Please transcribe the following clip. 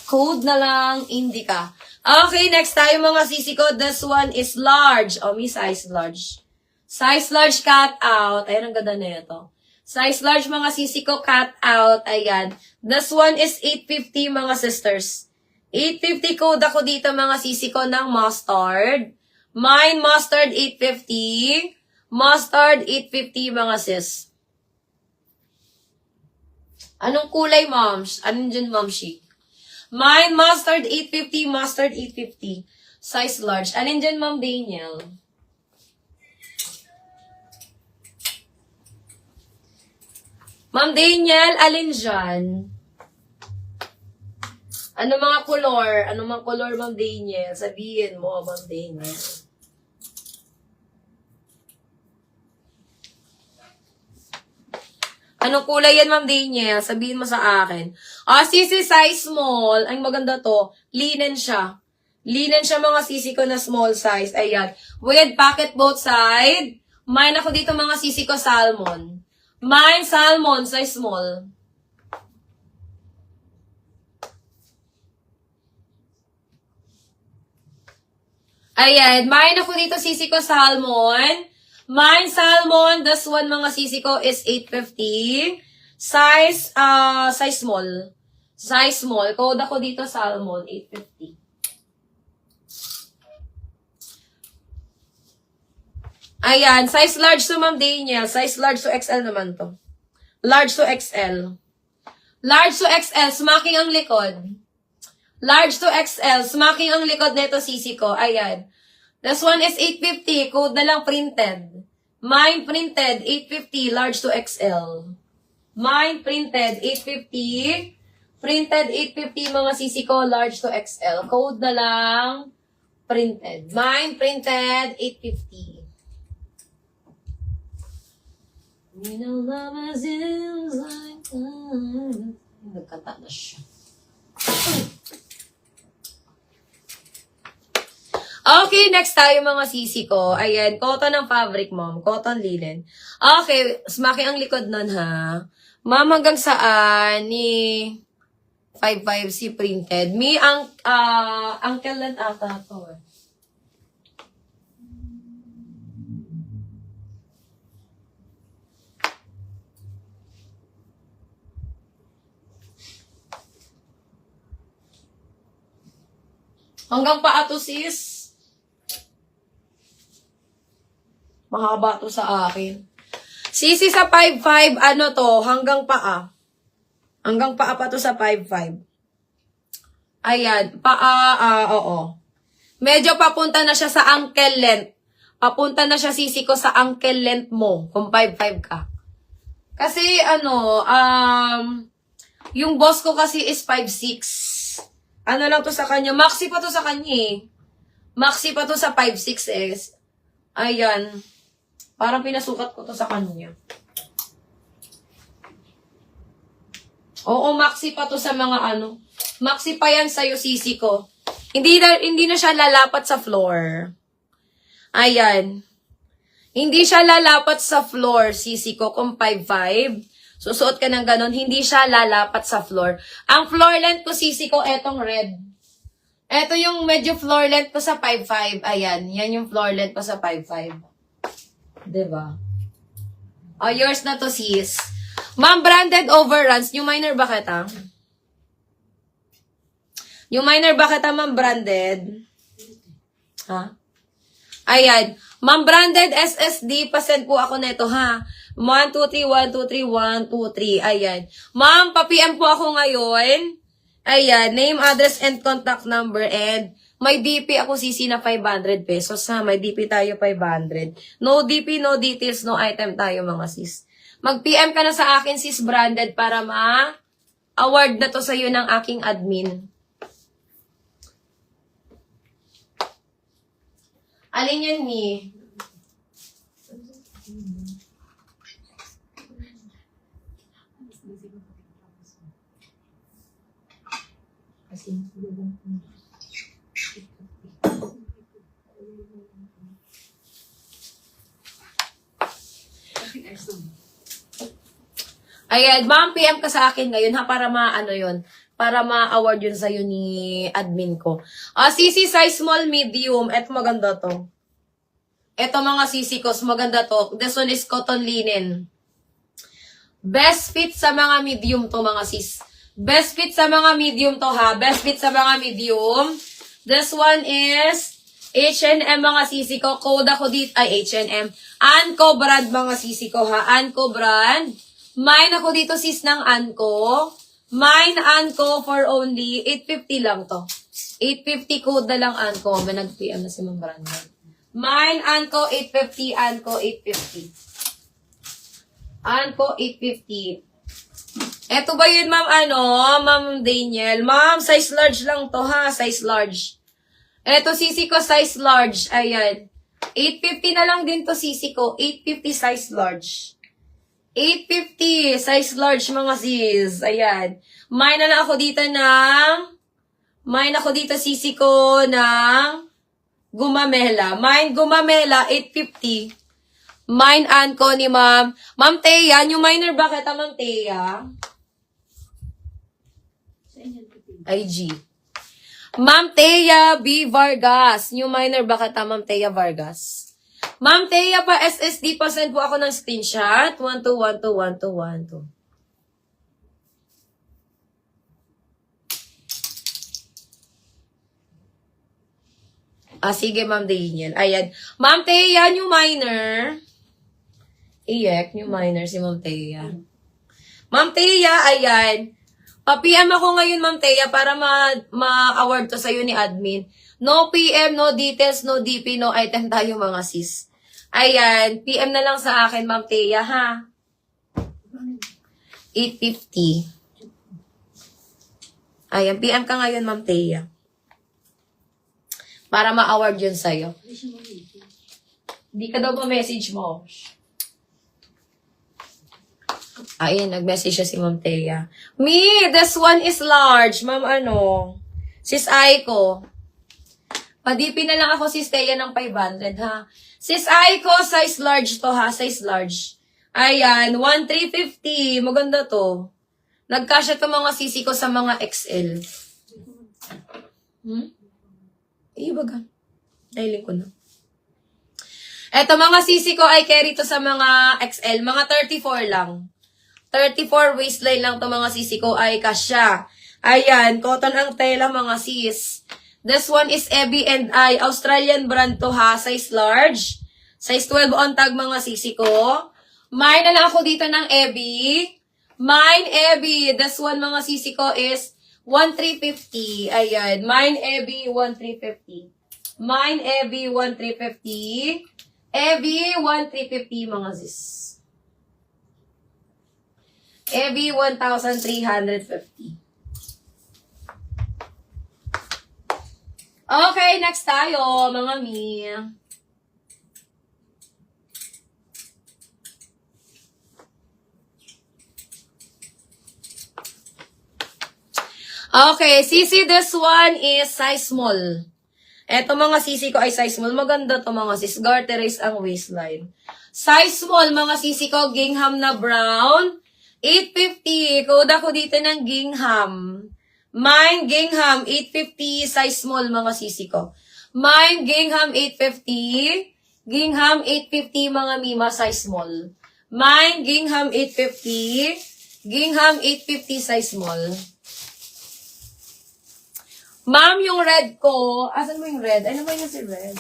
Code na lang, indica. Okay, next tayo mga sisi ko. This one is large. Oh, may size large. Size large cut out. Ayan, ang ganda na ito. Size large mga sisi ko, cut out. Ayan. This one is 850 mga sisters. 850 code ako dito mga sisi ko ng mustard. Mine mustard 850. Mustard 850 mga sis. Anong kulay, moms? Anong dyan, momshi? Mine, mustard 850, mustard 850. Size large. Anong dyan, Ma'am Daniel? Ma'am Daniel, alin dyan? Ano mga color? Ano mga color, Ma'am Daniel? Sabihin mo, Ma'am Daniel. Anong kulay yan, Ma'am Daniel? Sabihin mo sa akin. Sisi, size small. Ang maganda to. Linen siya. Linen siya mga sisi ko na small size. Ayan. With pocket both side. Mine ako dito mga sisi ko salmon. Mine salmon, size small. Ayan. Mine ako dito sisi ko salmon. Mine salmon, this one mga sisi ko is 850. Size small. Size small. Code ako dito salmon, 850. Ayan, size large to Ma'am Daniel. Size large to XL naman to. Large to XL. Large to XL, smacking ang likod. Large to XL, smacking ang likod nito sisi ko. Ayan. This one is 850. Code na lang printed. Mine printed 850. Large to XL. Mine printed 850. Printed 850 mga sisi ko. Large to XL. Code na lang printed. Mine printed 850. We know love is like that. Nagkata na siya. Okay, next tayo mga sisi ko. Ayan, cotton ng fabric, mom. Cotton linen. Okay, smacking ang likod nun, ha? Ma'am, hanggang saan? Ni 55 si printed. Me, ang kailan ata to, eh. Hanggang paa to, sis. Mahaba to sa akin. Sisi sa 5'5", ano to, hanggang paa. Hanggang paa pa to sa 5'5". Ayan, paa, oo. Medyo papunta na siya sa ankle length. Papunta na siya sisi ko sa ankle length mo, kung 5'5 ka. Kasi, yung boss ko kasi is 5'6". Ano lang to sa kanya, maxi pa to sa kanya eh. Maxi pa to sa 5'6" eh. Ayan. Parang pinasukat ko to sa kanya. Oo, maxi pa to sa mga ano. Maxi pa yan sa'yo, sisi ko. Hindi na siya lalapat sa floor. Ayan. Hindi siya lalapat sa floor, sisi ko, kung 5'5". Susuot ka ng ganon, hindi siya lalapat sa floor. Ang floor length ko, sisi ko, etong red. Eto yung medyo floor length ko sa 5'5". Ayan, yan yung floor length ko sa 5'5". Diba? Oh, yours na to, sis. Ma'am, branded overruns. New minor ba kita? New minor ba kita, ma'am, branded? Ha? Ayan. Ma'am, branded SSD. Pasend po ako neto, ha? 123, 123, 123. Ayan. Ma'am, pa-PM po ako ngayon. Ayan. Name, address, and contact number, and may DP ako sisi na 500 pesos, ha? May DP tayo 500. No DP, no details, no item tayo mga sis. Mag-PM ka na sa akin, sis branded, para ma-award na to sa'yo ng aking admin. Alin yan, ni? Ayan, ma'am, PM ka sa akin ngayon, ha, para maano yun. para ma-award yun sa'yo ni admin ko. CC size small, medium. Eto maganda to. Eto mga CC ko, maganda to. This one is cotton linen. Best fit sa mga medium to mga sis. Best fit sa mga medium to ha. Best fit sa mga medium. This one is H&M mga CC ko. Code ako dito. Ay, H&M. Anko brand mga CC ko ha. Anko brand. Mine ako dito sis ng Anko. Mine Anko for only 850 lang to. 850 code na lang Anko. May nag-PM na si Ma'am Brandon. Mine Anko 850. Anko 850. Anko 850. Eto ba yun ma'am Ma'am Daniel? Ma'am, size large lang to ha. Size large. Eto sisi ko size large. Ayan. 850 na lang din to sisi ko. 850 size large. 850 size large mga sis. Ayan. Mine na lang ako dito sisi ko ng Gumamela. Mine Gumamela 850. Mine Anko ni Ma'am. Ma'am Thea, new minor ba kita Ma'am Thea? IG. Ma'am Thea B. Vargas. New minor ba kita Ma'am Thea Vargas? Ma'am Thea pa SSD pa send po ako ng screenshot. 12121212. Sige Ma'am Daniel. Ayan. Ma'am Thea, new minor. New minor si Ma'am Thea. Ma'am Thea, ayan. Pa-PM ako ngayon, Ma'am Thea, para ma-award to sa'yo ni admin. No PM, no details, no DP, no item tayo mga sis. Ayan. PM na lang sa akin, Ma'am Thea, ha? 850. Ayan. PM ka ngayon, Ma'am Thea. Para ma-award yun sa'yo. Hindi ka daw ma-message mo. Ayan, nag-message siya si Ma'am Thea. Me, this one is large. Ma'am, Sis Aiko. Pa-DP na lang ako, Sis Thea, ng 500, ha? Sis Aiko, size large to, ha? Size large. Ayan, 1,350. Maganda to. Nagkasya to mga sisi ko sa mga XL. Baga. Nailing ko na. Eto, mga sisi ko ay carry to sa mga XL. Mga 34 lang. 34 waistline lang to mga sisi ko ay kasya. Ayan, cotton ang tela mga sis. This one is Ebi and I. Australian brand to ha. Size large. Size 12 on tag mga sisi ko. Mine na lang ako dito ng Ebi. Mine Ebi. This one mga sisi ko is 1,350. Ayan. Mine Ebi 1,350. Mine Ebi 1,350. Ebi 1,350 mga sis. Ebi 1,350. Okay, next tayo, mga mi. Okay, sisi, this one is size small. Eto mga sisi ko ay size small. Maganda to mga sis. Garterize ang waistline. Size small, mga sisi ko, gingham na brown. 850. Code ako dito ng gingham. Mine, gingham, 850. Size small, mga sisi ko. Mine, gingham, 850. Gingham, 850, mga mima, size small. Mine, gingham, 850. Gingham, 850, size small. Ma'am, yung red ko, asan mo yung red? Ano ba yung si red?